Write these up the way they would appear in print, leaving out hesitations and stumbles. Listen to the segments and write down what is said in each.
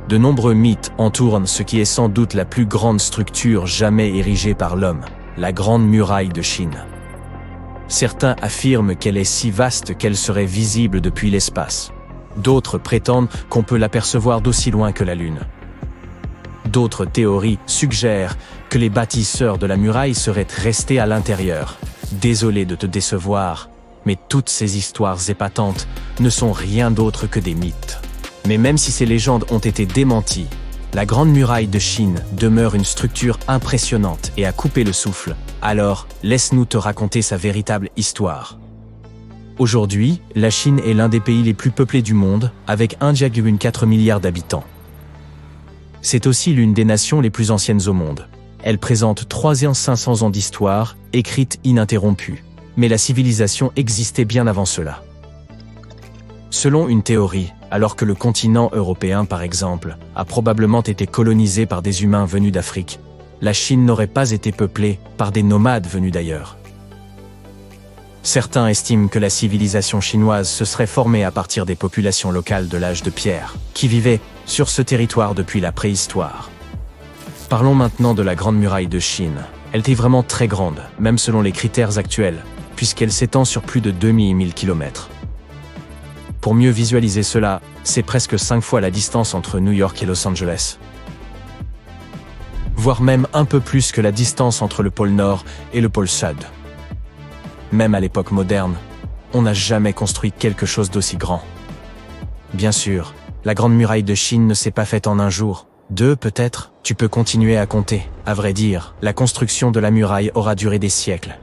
De nombreux mythes entourent ce qui est sans doute la plus grande structure jamais érigée par l'homme, la Grande Muraille de Chine. Certains affirment qu'elle est si vaste qu'elle serait visible depuis l'espace. D'autres prétendent qu'on peut l'apercevoir d'aussi loin que la Lune. D'autres théories suggèrent que les bâtisseurs de la muraille seraient restés à l'intérieur. Désolé de te décevoir, mais toutes ces histoires épatantes ne sont rien d'autre que des mythes. Mais même si ces légendes ont été démenties, la Grande Muraille de Chine demeure une structure impressionnante et à couper le souffle. Alors, laisse-nous te raconter sa véritable histoire. Aujourd'hui, la Chine est l'un des pays les plus peuplés du monde, avec 1,4 milliard d'habitants. C'est aussi l'une des nations les plus anciennes au monde. Elle présente 3500 ans d'histoire, écrite ininterrompue. Mais la civilisation existait bien avant cela. Selon une théorie, alors que le continent européen, par exemple, a probablement été colonisé par des humains venus d'Afrique, la Chine n'aurait pas été peuplée par des nomades venus d'ailleurs. Certains estiment que la civilisation chinoise se serait formée à partir des populations locales de l'âge de pierre, qui vivaient sur ce territoire depuis la préhistoire. Parlons maintenant de la Grande Muraille de Chine. Elle était vraiment très grande, même selon les critères actuels, puisqu'elle s'étend sur plus de 2000 km. Pour mieux visualiser cela, c'est presque 5 fois la distance entre New York et Los Angeles. Voire même un peu plus que la distance entre le pôle Nord et le pôle Sud. Même à l'époque moderne, on n'a jamais construit quelque chose d'aussi grand. Bien sûr, la Grande Muraille de Chine ne s'est pas faite en un jour, 2 peut-être. Tu peux continuer à compter. À vrai dire, la construction de la muraille aura duré des siècles.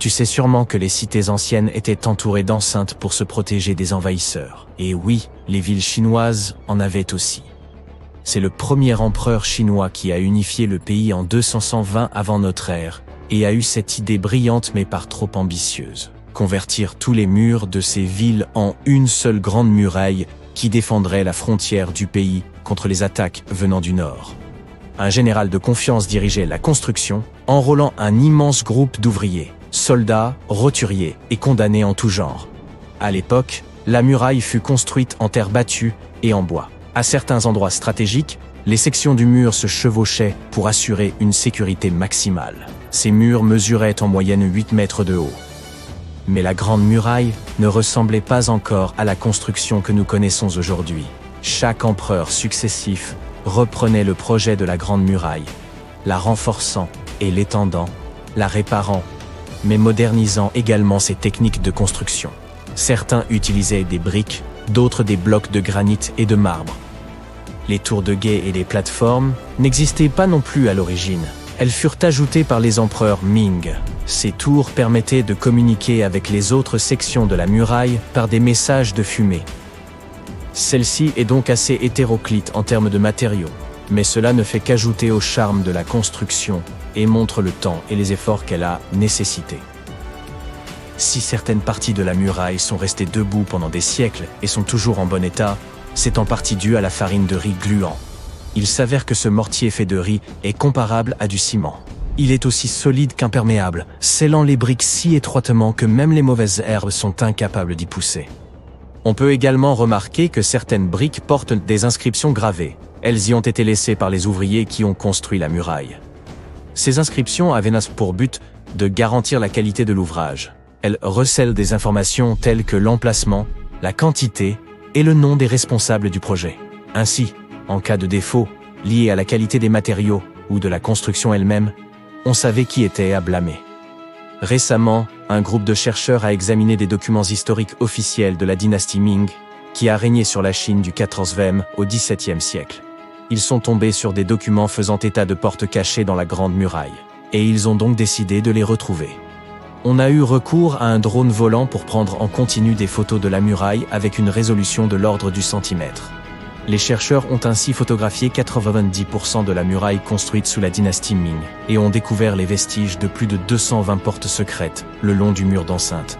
Tu sais sûrement que les cités anciennes étaient entourées d'enceintes pour se protéger des envahisseurs. Et oui, les villes chinoises en avaient aussi. C'est le premier empereur chinois qui a unifié le pays en 220 avant notre ère, et a eu cette idée brillante mais par trop ambitieuse. Convertir tous les murs de ces villes en une seule grande muraille qui défendrait la frontière du pays contre les attaques venant du nord. Un général de confiance dirigeait la construction, enrôlant un immense groupe d'ouvriers, soldats, roturiers et condamnés en tout genre. À l'époque, la muraille fut construite en terre battue et en bois. À certains endroits stratégiques, les sections du mur se chevauchaient pour assurer une sécurité maximale. Ces murs mesuraient en moyenne 8 mètres de haut. Mais la Grande Muraille ne ressemblait pas encore à la construction que nous connaissons aujourd'hui. Chaque empereur successif reprenait le projet de la Grande Muraille, la renforçant et l'étendant, la réparant, mais modernisant également ses techniques de construction. Certains utilisaient des briques, d'autres des blocs de granit et de marbre. Les tours de guet et les plateformes n'existaient pas non plus à l'origine. Elles furent ajoutées par les empereurs Ming. Ces tours permettaient de communiquer avec les autres sections de la muraille par des messages de fumée. Celle-ci est donc assez hétéroclite en termes de matériaux, mais cela ne fait qu'ajouter au charme de la construction et montre le temps et les efforts qu'elle a nécessités. Si certaines parties de la muraille sont restées debout pendant des siècles et sont toujours en bon état, c'est en partie dû à la farine de riz gluant. Il s'avère que ce mortier fait de riz est comparable à du ciment. Il est aussi solide qu'imperméable, scellant les briques si étroitement que même les mauvaises herbes sont incapables d'y pousser. On peut également remarquer que certaines briques portent des inscriptions gravées. Elles y ont été laissées par les ouvriers qui ont construit la muraille. Ces inscriptions avaient pour but de garantir la qualité de l'ouvrage. Elles recèlent des informations telles que l'emplacement, la quantité et le nom des responsables du projet. Ainsi, en cas de défaut, lié à la qualité des matériaux ou de la construction elle-même, on savait qui était à blâmer. Récemment, un groupe de chercheurs a examiné des documents historiques officiels de la dynastie Ming, qui a régné sur la Chine du XIVe au XVIIe siècle. Ils sont tombés sur des documents faisant état de portes cachées dans la Grande Muraille, et ils ont donc décidé de les retrouver. On a eu recours à un drone volant pour prendre en continu des photos de la muraille avec une résolution de l'ordre du centimètre. Les chercheurs ont ainsi photographié 90% de la muraille construite sous la dynastie Ming et ont découvert les vestiges de plus de 220 portes secrètes le long du mur d'enceinte.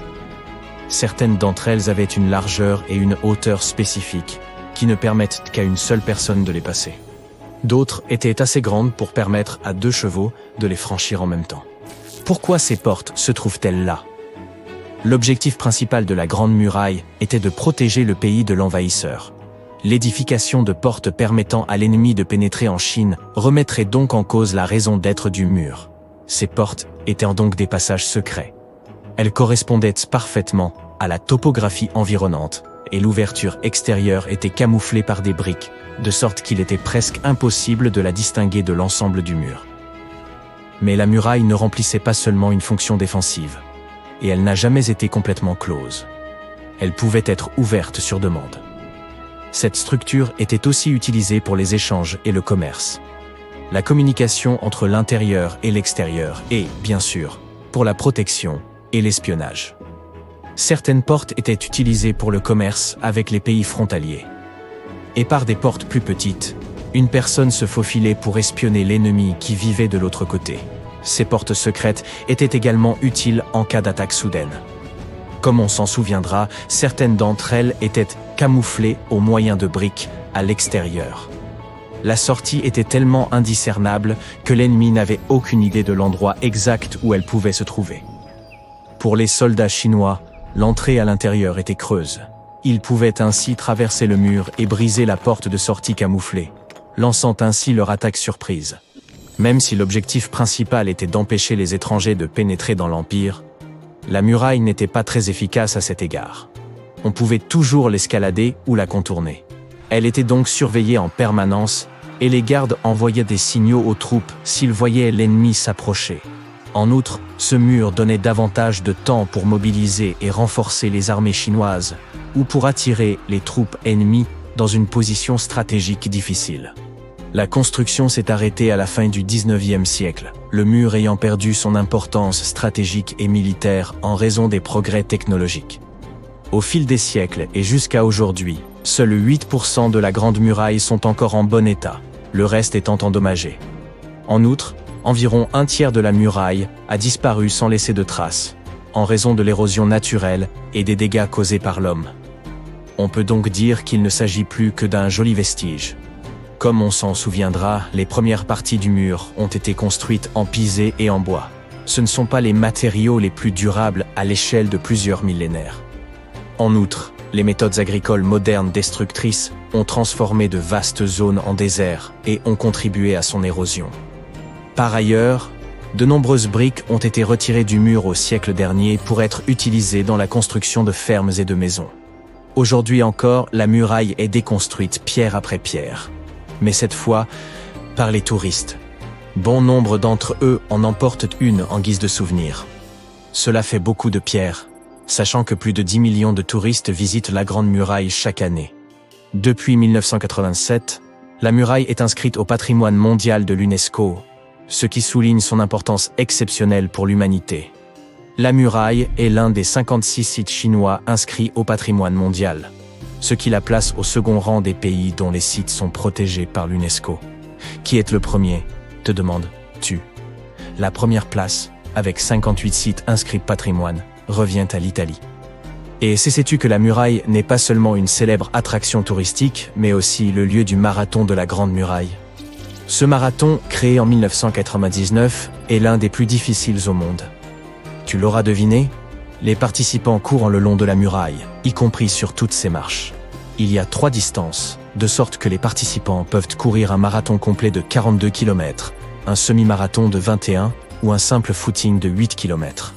Certaines d'entre elles avaient une largeur et une hauteur spécifiques qui ne permettent qu'à une seule personne de les passer. D'autres étaient assez grandes pour permettre à 2 chevaux de les franchir en même temps. Pourquoi ces portes se trouvent-elles là? L'objectif principal de la Grande Muraille était de protéger le pays de l'envahisseur. L'édification de portes permettant à l'ennemi de pénétrer en Chine remettrait donc en cause la raison d'être du mur. Ces portes étaient donc des passages secrets. Elles correspondaient parfaitement à la topographie environnante, et l'ouverture extérieure était camouflée par des briques, de sorte qu'il était presque impossible de la distinguer de l'ensemble du mur. Mais la muraille ne remplissait pas seulement une fonction défensive, et elle n'a jamais été complètement close. Elle pouvait être ouverte sur demande. Cette structure était aussi utilisée pour les échanges et le commerce. La communication entre l'intérieur et l'extérieur et, bien sûr, pour la protection et l'espionnage. Certaines portes étaient utilisées pour le commerce avec les pays frontaliers. Et par des portes plus petites, une personne se faufilait pour espionner l'ennemi qui vivait de l'autre côté. Ces portes secrètes étaient également utiles en cas d'attaque soudaine. Comme on s'en souviendra, certaines d'entre elles étaient camouflées au moyen de briques à l'extérieur. La sortie était tellement indiscernable que l'ennemi n'avait aucune idée de l'endroit exact où elle pouvait se trouver. Pour les soldats chinois, l'entrée à l'intérieur était creuse. Ils pouvaient ainsi traverser le mur et briser la porte de sortie camouflée, lançant ainsi leur attaque surprise. Même si l'objectif principal était d'empêcher les étrangers de pénétrer dans l'Empire, la muraille n'était pas très efficace à cet égard. On pouvait toujours l'escalader ou la contourner. Elle était donc surveillée en permanence, et les gardes envoyaient des signaux aux troupes s'ils voyaient l'ennemi s'approcher. En outre, ce mur donnait davantage de temps pour mobiliser et renforcer les armées chinoises, ou pour attirer les troupes ennemies dans une position stratégique difficile. La construction s'est arrêtée à la fin du XIXe siècle, le mur ayant perdu son importance stratégique et militaire en raison des progrès technologiques. Au fil des siècles et jusqu'à aujourd'hui, seuls 8% de la Grande Muraille sont encore en bon état, le reste étant endommagé. En outre, environ un tiers de la muraille a disparu sans laisser de traces, en raison de l'érosion naturelle et des dégâts causés par l'homme. On peut donc dire qu'il ne s'agit plus que d'un joli vestige. Comme on s'en souviendra, les premières parties du mur ont été construites en pisé et en bois. Ce ne sont pas les matériaux les plus durables à l'échelle de plusieurs millénaires. En outre, les méthodes agricoles modernes destructrices ont transformé de vastes zones en désert et ont contribué à son érosion. Par ailleurs, de nombreuses briques ont été retirées du mur au siècle dernier pour être utilisées dans la construction de fermes et de maisons. Aujourd'hui encore, la muraille est déconstruite pierre après pierre. Mais cette fois, par les touristes. Bon nombre d'entre eux en emportent une en guise de souvenir. Cela fait beaucoup de pierres, sachant que plus de 10 millions de touristes visitent la Grande Muraille chaque année. Depuis 1987, la muraille est inscrite au patrimoine mondial de l'UNESCO, ce qui souligne son importance exceptionnelle pour l'humanité. La muraille est l'un des 56 sites chinois inscrits au patrimoine mondial, ce qui la place au second rang des pays dont les sites sont protégés par l'UNESCO. Qui est le premier, te demandes-tu? La première place, avec 58 sites inscrits patrimoine, revient à l'Italie. Et sais-tu que la muraille n'est pas seulement une célèbre attraction touristique, mais aussi le lieu du marathon de la Grande Muraille? Ce marathon, créé en 1999, est l'un des plus difficiles au monde. Tu l'auras deviné? Les participants courent le long de la muraille, y compris sur toutes ses marches. Il y a 3 distances, de sorte que les participants peuvent courir un marathon complet de 42 km, un semi-marathon de 21 ou un simple footing de 8 km.